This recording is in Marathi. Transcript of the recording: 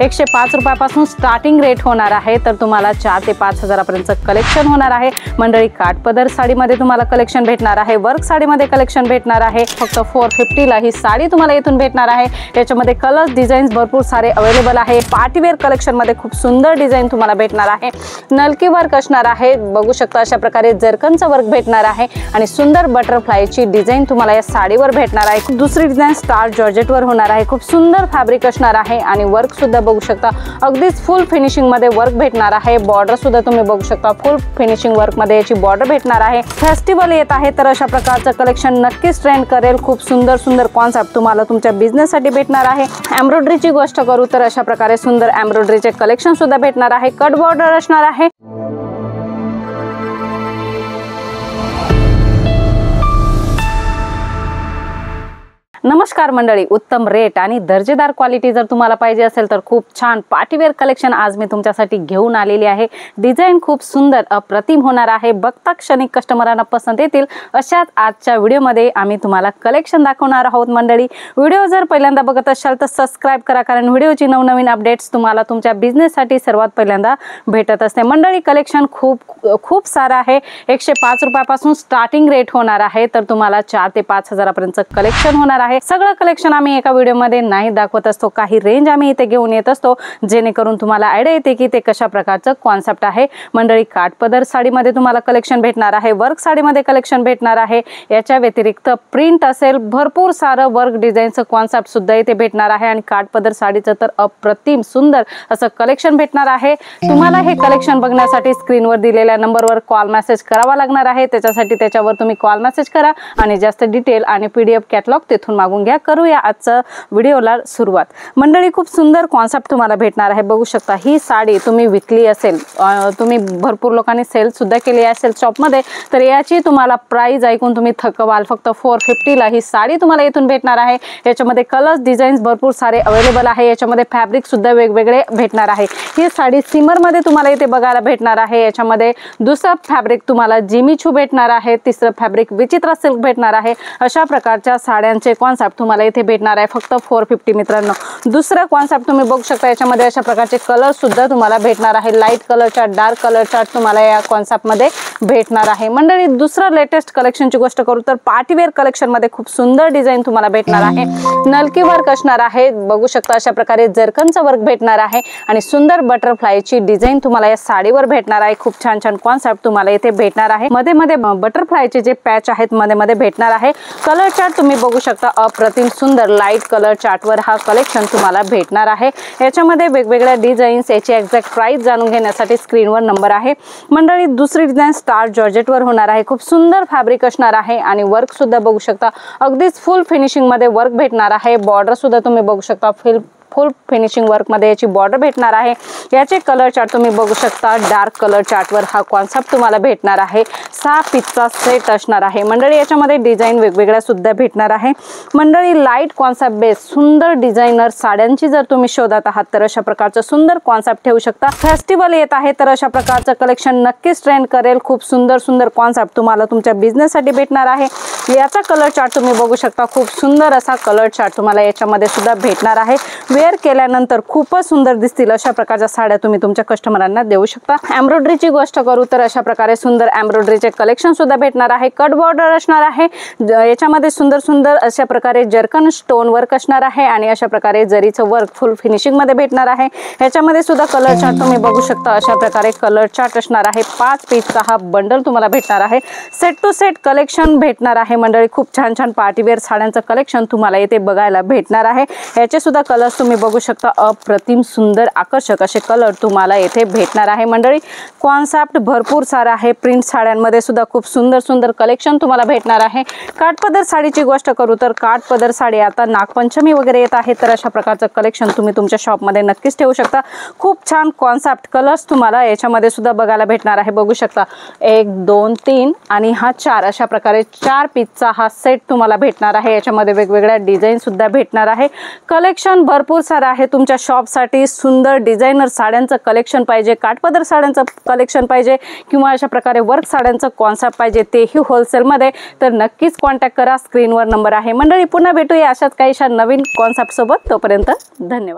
105 रुपयापासून स्टार्टिंग रेट होणार आहे, तर तुम्हाला 4 ते 5 हजारापर्यंत कलेक्शन होणार आहे। मंडळी काठपदर साडीमध्ये तुम्हाला कलेक्शन भेटणार आहे, वर्क साडीमध्ये कलेक्शन भेटणार आहे। फक्त 450 ला ही साडी तुम्हाला इथून भेटणार आहे। याच्यामध्ये कलर्स डिझाईन्स भरपूर सारे अवेलेबल आहे। पार्टीवेअर कलेक्शन मध्ये खूप सुंदर डिझाईन तुम्हाला भेटणार आहे। नलकी वर्क असणार आहे, बघू शकता अशा प्रकारे जरकनचं वर्क भेटणार आहे आणि सुंदर बटरफ्लायची डिझाईन तुम्हाला या साडीवर भेटणार आहे। दुसरी डिझाईन स्टार जॉर्जेट वर होणार आहे, खूप सुंदर फॅब्रिक असणार आहे आणि वर्क सुद्धा बघू शकता अगदीच फुल फिनिशिंग मध्ये वर्क भेटणार आहे। बॉर्डर सुद्धा तुम्ही बघू शकता फुल फिनिशिंग वर्क मध्ये याची बॉर्डर भेटणार आहे। फेस्टिवल येत आहे तर अशा प्रकारचं कलेक्शन नक्कीच ट्रेंड करेल। खूप सुंदर सुंदर कॉन्सेप्ट तुम्हाला तुमच्या बिझनेस साठी भेटणार आहे। एम्ब्रॉयडरीची गोष्ट करू तर अशा प्रकारे सुंदर एम्ब्रॉयडरीचे कलेक्शन सुद्धा भेटणार आहे। कट बॉर्डर असणार आहे। नमस्कार मंडळी, उत्तम रेट आणि दर्जेदार क्वालिटी जर तुम्हाला पाहिजे असेल तर खूप छान पार्टीवेअर कलेक्शन आज मी तुमच्यासाठी घेऊन आलेली आहे। डिझाईन खूप सुंदर अप्रतिम होणार आहे। बघता क्षणी कस्टमरांना पसंत येतील अशाच आजच्या व्हिडिओमध्ये आम्ही तुम्हाला कलेक्शन दाखवणार आहोत। मंडळी व्हिडिओ जर पहिल्यांदा बघत असाल तर सबस्क्राइब करा, कारण व्हिडिओची नवनवीन अपडेट्स तुम्हाला तुमच्या बिझनेससाठी सर्वात पहिल्यांदा भेटत असते। मंडळी कलेक्शन खूप सारा आहे। 105 रुपयापासून स्टार्टिंग रेट होणार आहे, तर तुम्हाला 4 ते 5 हजारापर्यंत कलेक्शन होणार आहे। सगळं कलेक्शन आम्ही एका व्हिडिओमध्ये नाही दाखवत असतो, काही रेंज आम्ही इथे घेऊन येत असतो जेणेकरून तुम्हाला आयडिया येते की ते कशा प्रकारचं कॉन्सेप्ट आहे। मंडळी काठपदर साडीमध्ये तुम्हाला कलेक्शन भेटणार आहे, वर्क साडीमध्ये कलेक्शन भेटणार आहे। याच्या व्यतिरिक्त प्रिंट असेल, भरपूर सारं वर्क डिझाईनचं कॉन्सेप्ट सुद्धा इथे भेटणार आहे आणि काठपदर साडीचं तर अप्रतिम सुंदर असं कलेक्शन भेटणार आहे। तुम्हाला हे कलेक्शन बघण्यासाठी स्क्रीनवर दिलेल्या नंबरवर कॉल मेसेज करावा लागणार आहे। त्याच्यावर तुम्ही कॉल मेसेज करा आणि जास्त डिटेल आणि PDF कॅटलॉग तिथून मागून घ्या। करूया आजच्या व्हिडिओला सुरुवात। मंडळी खूप सुंदर कॉन्सेप्ट तुम्हाला भेटणार आहे। बघू शकता ही साडी तुम्ही विकली असेल, तुम्ही भरपूर लोकांनी सेल सुद्धा केली असेल शॉपमध्ये, तर याची तुम्हाला प्राइस ऐकून तुम्ही थकवाल। फक्त 450 ला ही साडी तुम्हाला इथून भेटणार आहे। याच्यामध्ये कलर्स डिझाईन्स भरपूर सारे अवेलेबल आहे। याच्यामध्ये फॅब्रिक सुद्धा वेगवेगळे भेटणार आहे। ही साडी सिमर मध्ये तुम्हाला इथे बघायला भेटणार आहे। याच्यामध्ये दुसरं फॅब्रिक तुम्हाला जिमीचू भेटणार आहे, तिसरं फॅब्रिक विचित्र सिल्क भेटणार आहे। अशा प्रकारच्या साड्यांचे कॉन्सेप्ट तुम्हाला इथे भेटणार आहे फक्त 450 मित्रांनो। दुसरा कॉन्सेप्ट तुम्ही बघू शकता, याच्यामध्ये अशा प्रकारचे कलर सुद्धा तुम्हाला भेटणार आहे। लाईट कलरचा, डार्क कलरचा तुम्हाला या कॉन्सेप्ट मध्ये भेटणार आहे। मंडळी दुसरा लेटेस्ट कलेक्शनची गोष्ट करू तर पार्टीवेअर कलेक्शन मध्ये खूप सुंदर डिझाईन तुम्हाला भेटणार आहे। नलकी वर्क असणार आहे, बघू शकता अशा प्रकारे जरकनचं वर्क भेटणार आहे आणि सुंदर बटरफ्लायची डिझाईन तुम्हाला या साडीवर भेटणार आहे। खूप छान छान कॉन्सेप्ट तुम्हाला इथे भेटणार आहे। मध्ये मध्ये बटरफ्लायचे जे पॅच आहेत मध्ये मध्ये भेटणार आहे। कलर चार्ट तुम्ही बघू शकता अप्रतिम सुंदर लाईट कलर चार्टवर हा कलेक्शन तुम्हाला भेटणार आहे। याच्यामध्ये वेगवेगळ्या डिझाईन्स, याची एक्झॅक्ट प्राइस जाणून घेण्यासाठी स्क्रीनवर नंबर आहे। मंडळी दुसरी डिझाईन स्टार जॉर्जेट वर होणार आहे, खूप सुंदर फॅब्रिक असणार आहे आणि वर्क सुद्धा बघू शकता अगदीच फुल फिनिशिंग मध्ये वर्क भेटणार आहे। बॉर्डर सुद्धा तुम्ही बघू शकता फुल फिनिशिंग वर्क मध्ये याची बॉर्डर भेटणार आहे। याचे कलर चार्ट तुम्ही बघू शकता, डार्क कलर चार्ट वर हा कॉन्सेप्ट तुम्हाला भेटणार आहे। 6 पीसचा सेट असणार आहे। मंडळी याच्यामध्ये डिझाईन वेगवेगळ्या सुद्धा भेटणार आहे। मंडळी लाईट कॉन्सेप्ट बेस सुंदर डिझायनर साड्यांची जर तुम्ही शोधत आहात तर अशा प्रकारचं सुंदर कॉन्सेप्ट ठेवू शकता। फेस्टिवल येत आहे तर अशा प्रकारचं कलेक्शन नक्कीच ट्रेंड करेल। खूप सुंदर सुंदर कॉन्सेप्ट तुम्हाला तुमच्या बिझनेस साठी भेटणार आहे। याचा कलर चार्ट तुम्ही बघू शकता, खूप सुंदर असा कलर चार्ट तुम्हाला याच्यामध्ये सुद्धा भेटणार आहे। वेअर केल्यानंतर खूपच सुंदर दिसतील अशा प्रकारच्या साड्या तुम्ही तुमच्या कस्टमरांना देऊ शकता। एम्ब्रॉयडरीची गोष्ट करू तर अशा प्रकारे सुंदर एम्ब्रॉयडरीचे कलेक्शन सुद्धा भेटणार आहे। कट बॉर्डर असणार आहे, याच्यामध्ये सुंदर सुंदर अशा प्रकारे जरकन स्टोन वर्क असणार आहे आणि अशा प्रकारे जरीचं वर्क फुल फिनिशिंग मध्ये भेटणार आहे। याच्यामध्ये सुद्धा कलर चार्ट तुम्ही बघू शकता, अशा प्रकारे कलर चार्ट असणार आहे। 5 पीसचा हा बंडल तुम्हाला भेटणार आहे। सेट टू सेट कलेक्शन भेटणार आहे। मंडळी खूप छान छान पार्टीवेअर साड्यांचं कलेक्शन तुम्हाला इथे बघायला भेटणार आहे। याचे सुद्धा कलर्स तुम्ही बघू शकता, अप्रतिम सुंदर आकर्षक असे कलर तुम्हाला येथे भेटणार आहे। मंडळी कॉन्सेप्ट भरपूर सारा आहे। प्रिंट साड्यांमध्ये सुद्धा खूप सुंदर सुंदर कलेक्शन तुम्हाला भेटणार आहे। काठपदर साडीची गोष्ट करू तर काठपदर साडी आता नागपंचमी वगैरे येत आहे, तर अशा प्रकारचं कलेक्शन तुम्ही तुमच्या शॉपमध्ये नक्कीच ठेवू शकता। खूप छान कॉन्सेप्ट कलर्स तुम्हाला याच्यामध्ये सुद्धा बघायला भेटणार आहे। बघू शकता 1 2 3 आणि हा 4 अशा प्रकारे 4 पीसचा हा सेट तुम्हाला भेटणार आहे। याच्यामध्ये वेगवेगळ्या डिझाईन सुद्धा भेटणार आहे। कलेक्शन भरपूर सारा आहे। तुमच्या शॉपसाठी सुंदर डिझायनर साड्यांचं कलेक्शन पाहिजे, काठपदर साड्यांचं कलेक्शन पाहिजे किंवा अशा प्रकारे वर्क साड्यांचं कॉन्सेप्ट पाहिजे, तेही होलसेलमध्ये, तर नक्कीच कॉन्टॅक्ट करा। स्क्रीनवर नंबर आहे। मंडळी पुन्हा भेटूया अशाच काहीशा नवीन कॉन्सेप्ट सोबत। तोपर्यंत धन्यवाद।